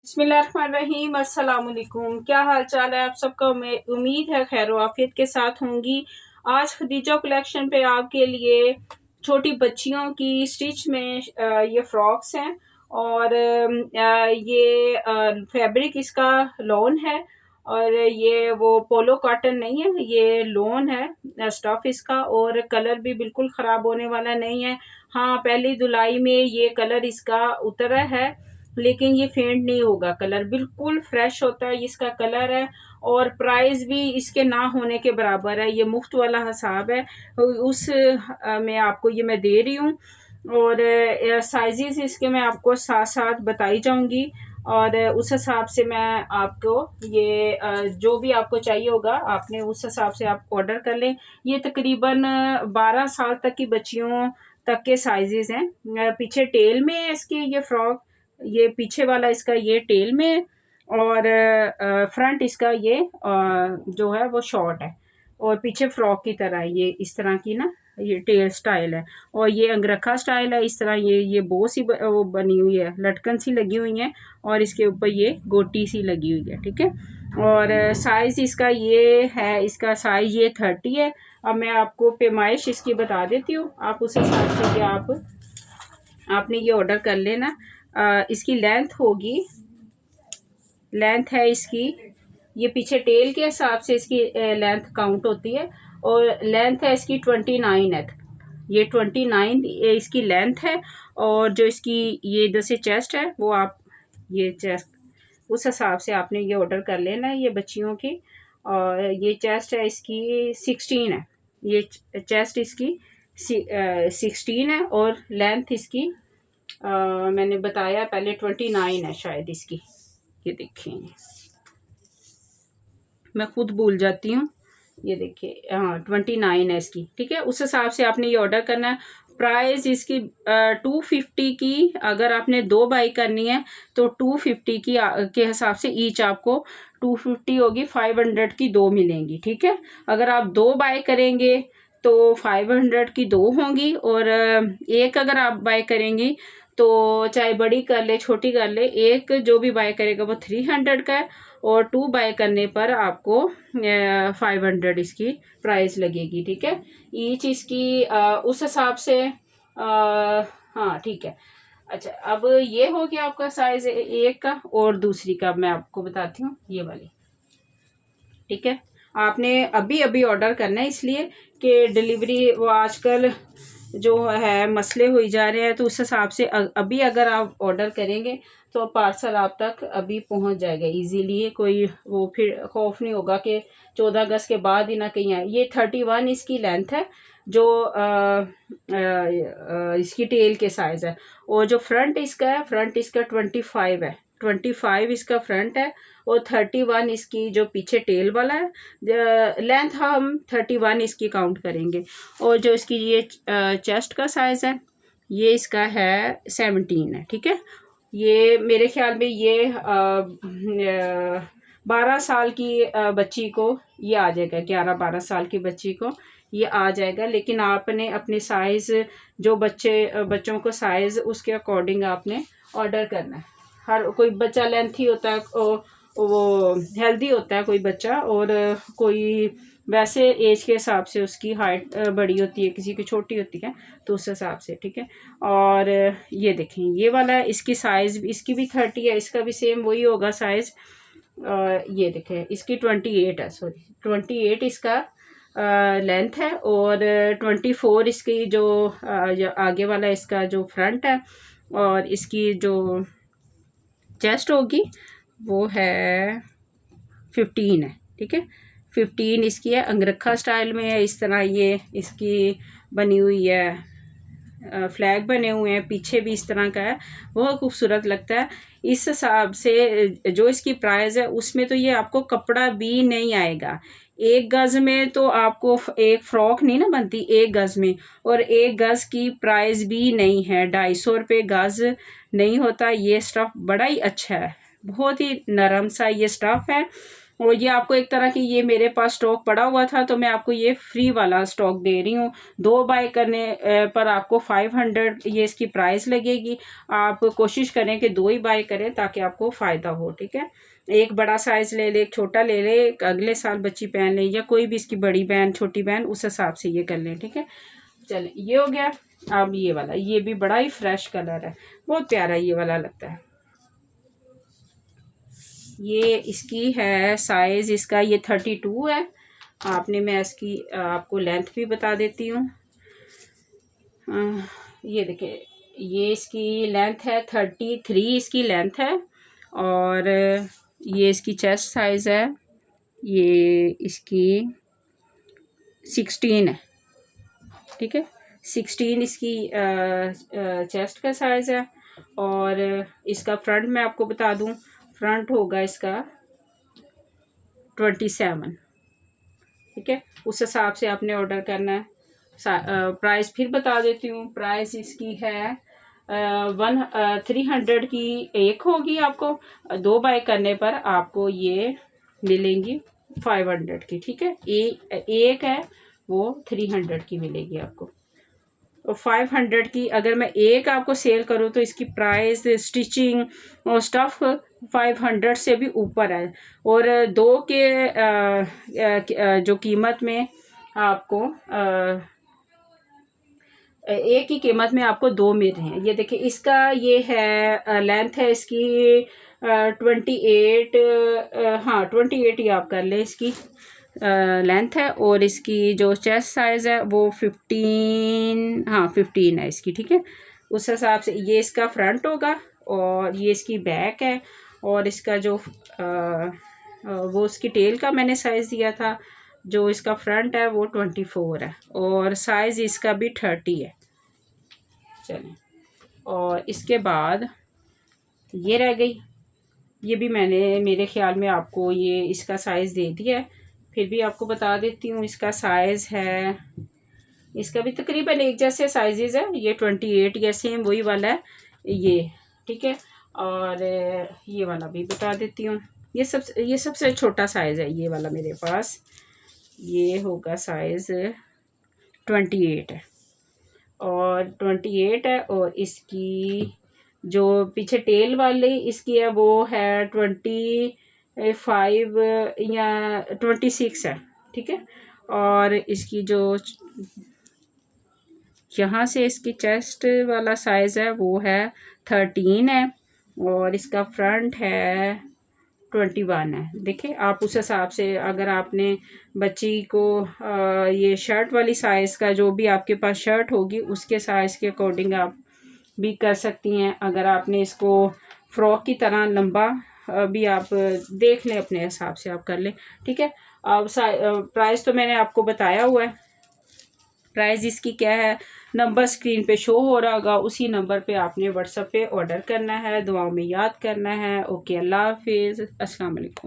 बिस्मिल्लाहिर्रहमानिर्रहीम। अस्सलाम वालेकुम। क्या हाल चाल है आप सबका? उम्मीद है खैर आफियत के साथ होंगी। आज खदीजा कलेक्शन पे आपके लिए छोटी बच्चियों की स्टिच में ये फ्रॉक्स हैं और ये फैब्रिक इसका लॉन है और ये वो पोलो कॉटन नहीं है, ये लॉन है स्टफ इसका और कलर भी बिल्कुल ख़राब होने वाला नहीं है। हाँ, पहली धुलाई में ये कलर इसका उतरा है लेकिन ये फेंट नहीं होगा, कलर बिल्कुल फ्रेश होता है इसका कलर है और प्राइस भी इसके ना होने के बराबर है। ये मुफ्त वाला हिसाब है उस में आपको ये मैं दे रही हूँ और साइजेस इसके मैं आपको साथ साथ बताई जाऊंगी और उस हिसाब से मैं आपको ये जो भी आपको चाहिए होगा आपने उस हिसाब से आप ऑर्डर कर लें। ये तकरीबन 12 साल तक की बच्चियों तक के साइजेस हैं। पीछे टेल में है इसके ये फ्रॉक, ये पीछे वाला इसका ये टेल में है और फ्रंट इसका ये जो है वो शॉर्ट है और पीछे फ्रॉक की तरह ये इस तरह की ना ये टेल स्टाइल है और ये अंगरखा स्टाइल है। इस तरह ये बो सी वो बनी हुई है, लटकन सी लगी हुई है और इसके ऊपर ये गोटी सी लगी हुई है, ठीक है। और साइज़ इसका ये है, इसका साइज़ ये 30 है। अब मैं आपको पैमाइश इसकी बता देती हूँ, आप उस हिसाब से कि आपने ये ऑर्डर कर लेना। इसकी लेंथ होगी, लेंथ है इसकी, ये पीछे टेल के हिसाब से इसकी लेंथ काउंट होती है और लेंथ है इसकी 29 है। ये 29 इसकी लेंथ है और जो इसकी ये इधर से चेस्ट है वो आप ये चेस्ट उस हिसाब से आपने ये ऑर्डर कर लेना है ये बच्चियों की। और ये चेस्ट है इसकी 16 है, ये चेस्ट इसकी 16 है और लेंथ इसकी मैंने बताया पहले 29 है शायद इसकी। ये देखिए, मैं खुद भूल जाती हूँ, ये देखिए हाँ 29 है इसकी, ठीक है। उस हिसाब से आपने ये ऑर्डर करना है। प्राइस इसकी 250 की, अगर आपने 2 बाई करनी है तो 250 की के हिसाब से ईच आपको 250 होगी, 500 की 2 मिलेंगी, ठीक है। अगर आप 2 बाई करेंगे तो 500 की 2 होंगी और एक अगर आप बाय करेंगी तो चाहे बड़ी कर ले छोटी कर ले, एक जो भी बाय करेगा वो 300 का है और 2 बाय करने पर आपको 500 इसकी प्राइस लगेगी, ठीक है। ईच इसकी उस हिसाब से हाँ ठीक है। अच्छा, अब ये हो गया आपका साइज एक का और दूसरी का मैं आपको बताती हूँ, ये वाली, ठीक है। आपने अभी अभी ऑर्डर करना है इसलिए कि डिलीवरी वो आजकल जो है मसले हुई जा रहे हैं, तो उस हिसाब से अभी अगर आप ऑर्डर करेंगे तो पार्सल आप तक अभी पहुंच जाएगा इजीली। कोई वो फिर खौफ नहीं होगा कि 14 अगस्त के बाद ही ना कहीं आए। ये 31 इसकी लेंथ है जो इसकी टेल के साइज़ है और जो फ्रंट इसका है, फ्रंट इसका 25 है, 25 इसका फ्रंट है और 31 इसकी जो पीछे टेल वाला है। लेंथ हम 31 इसकी काउंट करेंगे और जो इसकी ये चेस्ट का साइज़ है ये इसका है 17 है, ठीक है। ये मेरे ख्याल में ये 12 साल की बच्ची को ये आ जाएगा, 11-12 साल की बच्ची को ये आ जाएगा। लेकिन आपने अपने साइज़ जो बच्चों को साइज़ उसके अकॉर्डिंग आपने ऑर्डर करना है। हर कोई बच्चा लेंथी होता है, वो हेल्दी होता है कोई बच्चा, और कोई वैसे एज के हिसाब से उसकी हाइट बड़ी होती है, किसी की छोटी होती है, तो उस हिसाब से, ठीक है। और ये देखें ये वाला है, इसकी साइज़ इसकी भी 30 है, इसका भी सेम वही होगा साइज़। ये देखें इसकी 28 है, सॉरी 28 इसका लेंथ है और 24 इसकी जो आगे वाला इसका जो फ्रंट है और इसकी जो चेस्ट होगी वो है 15 है, ठीक है। 15 इसकी है, अंगरखा स्टाइल में है, इस तरह ये इसकी बनी हुई है, फ्लैग बने हुए हैं, पीछे भी इस तरह का है, बहुत खूबसूरत लगता है। इस हिसाब से जो इसकी प्राइस है उसमें तो ये आपको कपड़ा भी नहीं आएगा। एक गज में तो आपको एक फ्रॉक नहीं ना बनती एक गज में, और एक गज की प्राइस भी नहीं है, 250 रुपये गज नहीं होता। ये स्टफ़ बड़ा ही अच्छा है, बहुत ही नरम सा ये स्टफ़ है और ये आपको एक तरह की, ये मेरे पास स्टॉक पड़ा हुआ था तो मैं आपको ये फ्री वाला स्टॉक दे रही हूँ। 2 बाय करने पर आपको 500 ये इसकी प्राइस लगेगी। आप कोशिश करें कि 2 ही बाय करें ताकि आपको फ़ायदा हो, ठीक है। एक बड़ा साइज़ ले ले, एक छोटा ले ले, एक अगले साल बच्ची पहन ले, या कोई भी इसकी बड़ी बहन छोटी बहन, उस हिसाब से ये कर लें, ठीक है। चलें, ये हो गया। अब ये वाला, ये भी बड़ा ही फ्रेश कलर है, बहुत प्यारा ये वाला लगता है। ये इसकी है साइज़, इसका ये 32 है। आपने, मैं इसकी आपको लेंथ भी बता देती हूँ। ये देखिए, ये इसकी लेंथ है 33, इसकी लेंथ है। और ये इसकी चेस्ट साइज़ है, ये इसकी 16 है, ठीक है। 16 इसकी चेस्ट का साइज़ है। और इसका फ्रंट मैं आपको बता दूं, फ्रंट होगा इसका 27, ठीक है। उस हिसाब से आपने ऑर्डर करना है। प्राइस फिर बता देती हूँ। प्राइस इसकी है 300 की एक होगी, आपको 2 बाय करने पर आपको ये मिलेंगी 500 की, ठीक है। एक है वो 300 की मिलेगी आपको। और 500 की अगर मैं एक आपको सेल करूँ तो इसकी प्राइस, स्टिचिंग और स्टफ़ 500 से भी ऊपर है। और 2 के जो कीमत में आपको एक ही कीमत में आपको 2 मिल रहे हैं। ये देखिए, इसका ये है लेंथ है इसकी 28, हाँ 28 ही आप कर लें, इसकी लेंथ है। और इसकी जो चेस्ट साइज़ है वो 15, हाँ 15 है इसकी, ठीक है। उस हिसाब से ये इसका फ्रंट होगा और ये इसकी बैक है। और इसका जो वो उसकी टेल का मैंने साइज़ दिया था, जो इसका फ्रंट है वो 24 है और साइज़ इसका भी 30 है। चलें, और इसके बाद ये रह गई। ये भी मैंने, मेरे ख्याल में आपको ये इसका साइज़ दे दिया है, फिर भी आपको बता देती हूँ। इसका साइज़ है, इसका भी तकरीबन एक जैसे साइजेस है। ये 28 या सेम वही वाला है ये, ठीक है। और ये वाला भी बता देती हूँ। ये सबसे छोटा साइज़ है ये वाला मेरे पास। ये होगा साइज़ 28 है, और 28 है। और इसकी जो पीछे टेल वाली इसकी है वो है 25 या 26 है, ठीक है। और इसकी जो यहाँ से इसकी चेस्ट वाला साइज़ है वो है 13 है। और इसका फ्रंट है 21 है। देखिए, आप उस हिसाब से, अगर आपने बच्ची को ये शर्ट वाली साइज़ का, जो भी आपके पास शर्ट होगी उसके साइज़ के अकॉर्डिंग आप भी कर सकती हैं। अगर आपने इसको फ्रॉक की तरह लंबा भी आप देख लें, अपने हिसाब से आप कर लें, ठीक है। अब प्राइस तो मैंने आपको बताया हुआ है। प्राइस इसकी क्या है, नंबर स्क्रीन पे शो हो रहा होगा, उसी नंबर पे आपने व्हाट्सएप पे ऑर्डर करना है। दुआओं में याद करना है। ओके, अल्लाह हाफिज़, अस्सलाम वालेकुम।